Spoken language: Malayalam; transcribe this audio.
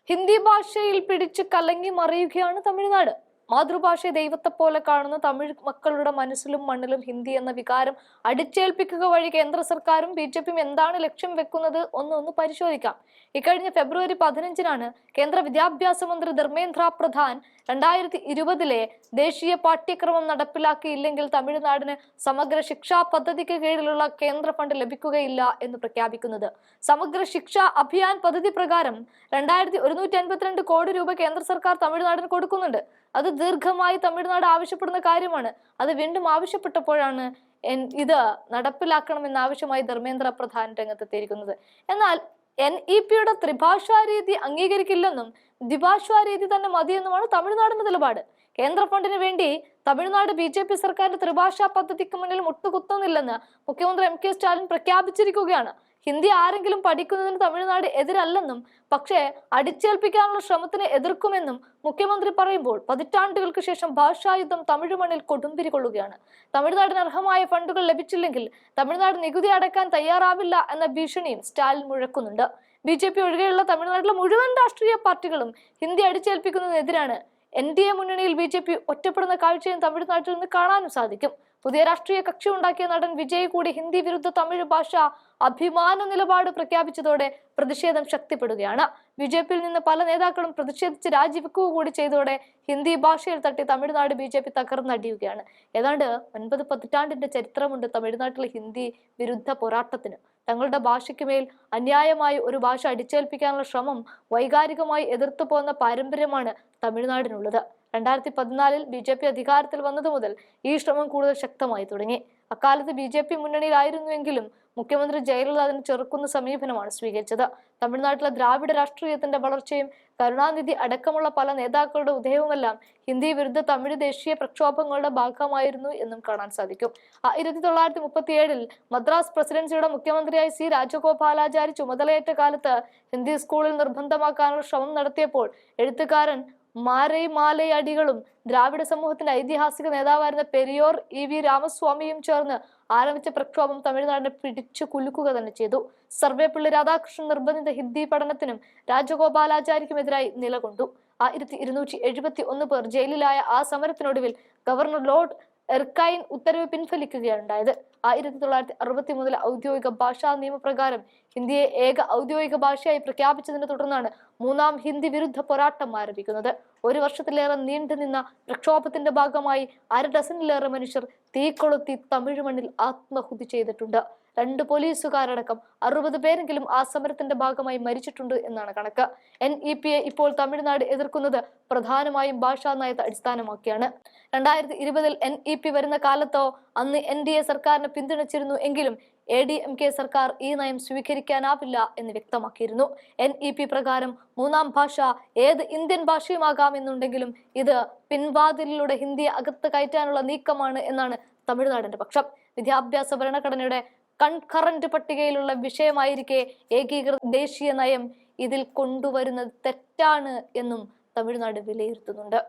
ഹിന്ദി ഭാഷയിൽ പിടിച്ച് കലങ്ങി മറിയുകയാണ് തമിഴ്നാട്. മാതൃഭാഷയെ ദൈവത്തെ പോലെ കാണുന്ന തമിഴ് മക്കളുടെ മനസ്സിലും മണ്ണിലും ഹിന്ദി എന്ന വികാരം അടിച്ചേൽപ്പിക്കുക വഴി കേന്ദ്ര സർക്കാരും BJPയും എന്താണ് ലക്ഷ്യം വെക്കുന്നത് ഒന്ന് പരിശോധിക്കാം. ഇക്കഴിഞ്ഞ ഫെബ്രുവരി 15-നാണ് കേന്ദ്ര വിദ്യാഭ്യാസ മന്ത്രി ധർമ്മേന്ദ്ര പ്രധാൻ 2020-ലെ ദേശീയ പാഠ്യക്രമം നടപ്പിലാക്കിയില്ലെങ്കിൽ തമിഴ്നാടിന് സമഗ്ര ശിക്ഷാ പദ്ധതിക്ക് കീഴിലുള്ള കേന്ദ്ര ഫണ്ട് ലഭിക്കുകയില്ല എന്ന് പ്രഖ്യാപിക്കുന്നത്. സമഗ്ര ശിക്ഷാ അഭിയാൻ പദ്ധതി പ്രകാരം 2152 കോടി രൂപ കേന്ദ്ര സർക്കാർ തമിഴ്നാടിന് കൊടുക്കുന്നുണ്ട്. അത് ദീർഘമായി തമിഴ്നാട് ആവശ്യപ്പെടുന്ന കാര്യമാണ്. അത് വീണ്ടും ആവശ്യപ്പെട്ടപ്പോഴാണ് ഇത് നടപ്പിലാക്കണമെന്ന ആവശ്യമായി ധർമ്മേന്ദ്ര പ്രധാൻ രംഗത്തെത്തിയിരിക്കുന്നത്. എന്നാൽ NEP-യുടെ ത്രിഭാഷാ രീതി അംഗീകരിക്കില്ലെന്നും ദ്വിഭാഷാ രീതി തന്നെ മതിയെന്നുമാണ് തമിഴ്നാടിന്റെ നിലപാട്. കേന്ദ്ര ഫണ്ടിന് വേണ്ടി തമിഴ്നാട് BJP സർക്കാരിന്റെ ത്രിഭാഷാ പദ്ധതിക്ക് മുന്നിൽ മുട്ടുകുത്തുന്നില്ലെന്ന് മുഖ്യമന്ത്രി MK സ്റ്റാലിൻ പ്രഖ്യാപിച്ചിരിക്കുകയാണ്. ഹിന്ദി ആരെങ്കിലും പഠിക്കുന്നതിന് തമിഴ്നാട് എതിരല്ലെന്നും പക്ഷേ അടിച്ചേൽപ്പിക്കാനുള്ള ശ്രമത്തിന് എതിർക്കുമെന്നും മുഖ്യമന്ത്രി പറയുമ്പോൾ പതിറ്റാണ്ടുകൾക്ക് ശേഷം ഭാഷായുദ്ധം തമിഴ് മണ്ണിൽ കൊടുമ്പിരി കൊള്ളുകയാണ്. തമിഴ്നാടിന് അർഹമായ ഫണ്ടുകൾ ലഭിച്ചില്ലെങ്കിൽ തമിഴ്നാട് നികുതി അടയ്ക്കാൻ തയ്യാറാവില്ല എന്ന ഭീഷണിയും സ്റ്റാലിൻ മുഴക്കുന്നുണ്ട്. BJP ഒഴികെയുള്ള തമിഴ്നാട്ടിലെ മുഴുവൻ രാഷ്ട്രീയ പാർട്ടികളും ഹിന്ദി അടിച്ചേൽപ്പിക്കുന്നതിനെതിരാണ്. NDA മുന്നണിയിൽ BJP ഒറ്റപ്പെടുന്ന കാഴ്ചയും തമിഴ്നാട്ടിൽ നിന്ന് കാണാനും സാധിക്കും. പുതിയ രാഷ്ട്രീയ കക്ഷി ഉണ്ടാക്കിയ നടൻ വിജയ് കൂടി ഹിന്ദി വിരുദ്ധ തമിഴ് ഭാഷ അഭിമാന നിലപാട് പ്രഖ്യാപിച്ചതോടെ പ്രതിഷേധം ശക്തിപ്പെടുകയാണ്. BJPയിൽ നിന്ന് പല നേതാക്കളും പ്രതിഷേധിച്ച് രാജിവെക്കുക കൂടി ചെയ്തതോടെ ഹിന്ദി ഭാഷയിൽ തട്ടി തമിഴ്നാട് BJP തകർന്നടിയുകയാണ്. ഏതാണ്ട് 9 പതിറ്റാണ്ടിന്റെ ചരിത്രമുണ്ട് തമിഴ്നാട്ടിലെ ഹിന്ദി വിരുദ്ധ പോരാട്ടത്തിന്. തങ്ങളുടെ ഭാഷയ്ക്ക് മേൽ അന്യായമായി ഒരു ഭാഷ അടിച്ചേൽപ്പിക്കാനുള്ള ശ്രമം വൈകാരികമായി എതിർത്തു പോകുന്ന പാരമ്പര്യമാണ് തമിഴ്നാടിനുള്ളത്. 2014-ൽ BJP അധികാരത്തിൽ വന്നതു മുതൽ ഈ ശ്രമം കൂടുതൽ ശക്തമായി തുടങ്ങി. അക്കാലത്ത് BJP മുന്നണിയിലായിരുന്നുവെങ്കിലും മുഖ്യമന്ത്രി ജയലളിത അതിന് ചെറുക്കുന്ന സമീപനമാണ് സ്വീകരിച്ചത്. തമിഴ്നാട്ടിലെ ദ്രാവിഡ രാഷ്ട്രീയത്തിന്റെ വളർച്ചയും കരുണാനിധി അടക്കമുള്ള പല നേതാക്കളുടെ ഉദയവുമെല്ലാം ഹിന്ദി വിരുദ്ധ തമിഴ് ദേശീയ പ്രക്ഷോഭങ്ങളുടെ ഭാഗമായിരുന്നു എന്നും കാണാൻ സാധിക്കും. 1937-ൽ മദ്രാസ് പ്രസിഡൻസിയുടെ മുഖ്യമന്ത്രിയായി C. രാജഗോപാലാചാരി ചുമതലയേറ്റ കാലത്ത് ഹിന്ദി സ്കൂളിൽ നിർബന്ധമാക്കാനുള്ള ശ്രമം നടത്തിയപ്പോൾ എഴുത്തുകാരൻ മാലൈ അടികളും ദ്രാവിഡ സമൂഹത്തിന്റെ ഐതിഹാസിക നേതാവായിരുന്ന പെരിയോർ EV രാമസ്വാമിയും ചേർന്ന് ആരംഭിച്ച പ്രക്ഷോഭം തമിഴ്നാടിനെ പിടിച്ചു കുലുക്കുക തന്നെ ചെയ്തു. സർവേപ്പള്ളി രാധാകൃഷ്ണൻ നിർബന്ധിത ഹിന്ദി പഠനത്തിനും രാജഗോപാലാചാരിക്കുമെതിരായി നിലകൊണ്ടു. 1271 പേർ ജയിലിലായ ആ സമരത്തിനൊടുവിൽ ഗവർണർ ലോർഡ് എർക്കൈൻ ഉത്തരവ് പിൻവലിക്കുകയാണുണ്ടായത്. 1963 ഔദ്യോഗിക ഭാഷാ നിയമപ്രകാരം ഹിന്ദിയെ ഏക ഔദ്യോഗിക ഭാഷയായി പ്രഖ്യാപിച്ചതിനെ തുടർന്നാണ് മൂന്നാം ഹിന്ദി വിരുദ്ധ പോരാട്ടം ആരംഭിക്കുന്നത്. 1 വർഷത്തിലേറെ നീണ്ടുനിന്ന പ്രക്ഷോഭത്തിന്റെ ഭാഗമായി 1/2 ഡസനിലേറെ മനുഷ്യർ തീകൊളുത്തി തമിഴ് മണ്ണിൽ ആത്മഹത്യ ചെയ്തിട്ടുണ്ട്. 2 പോലീസുകാരടക്കം 60 പേരെങ്കിലും ആ സമരത്തിന്റെ ഭാഗമായി മരിച്ചിട്ടുണ്ട് എന്നാണ് കണക്ക്. NEP-യെ ഇപ്പോൾ തമിഴ്നാട് എതിർക്കുന്നത് പ്രധാനമായും ഭാഷാ നയത്തെ അടിസ്ഥാനമാക്കിയാണ്. 2020-ൽ NEP വരുന്ന കാലത്തോ അന്ന് NDA സർക്കാരിനെ പിന്തുണച്ചിരുന്നു എങ്കിലും ADMK സർക്കാർ ഈ നയം സ്വീകരിക്കാനാവില്ല എന്ന് വ്യക്തമാക്കിയിരുന്നു. NEP പ്രകാരം മൂന്നാം ഭാഷ ഏത് ഇന്ത്യൻ ഭാഷയുമാകാമെന്നുണ്ടെങ്കിലും ഇത് പിൻവാതിലിലൂടെ ഹിന്ദിയെ അകത്ത് കയറ്റാനുള്ള നീക്കമാണ് എന്നാണ് തമിഴ്നാടിന്റെ പക്ഷം. വിദ്യാഭ്യാസ ഭരണഘടനയുടെ കൺകറന്റ് പട്ടികയിലുള്ള വിഷയമായിരിക്കെ ഏകീകൃത ദേശീയ നയം ഇതിൽ കൊണ്ടുവരുന്നത് തെറ്റാണ് എന്നും തമിഴ്നാട് വിലയിരുത്തുന്നുണ്ട്.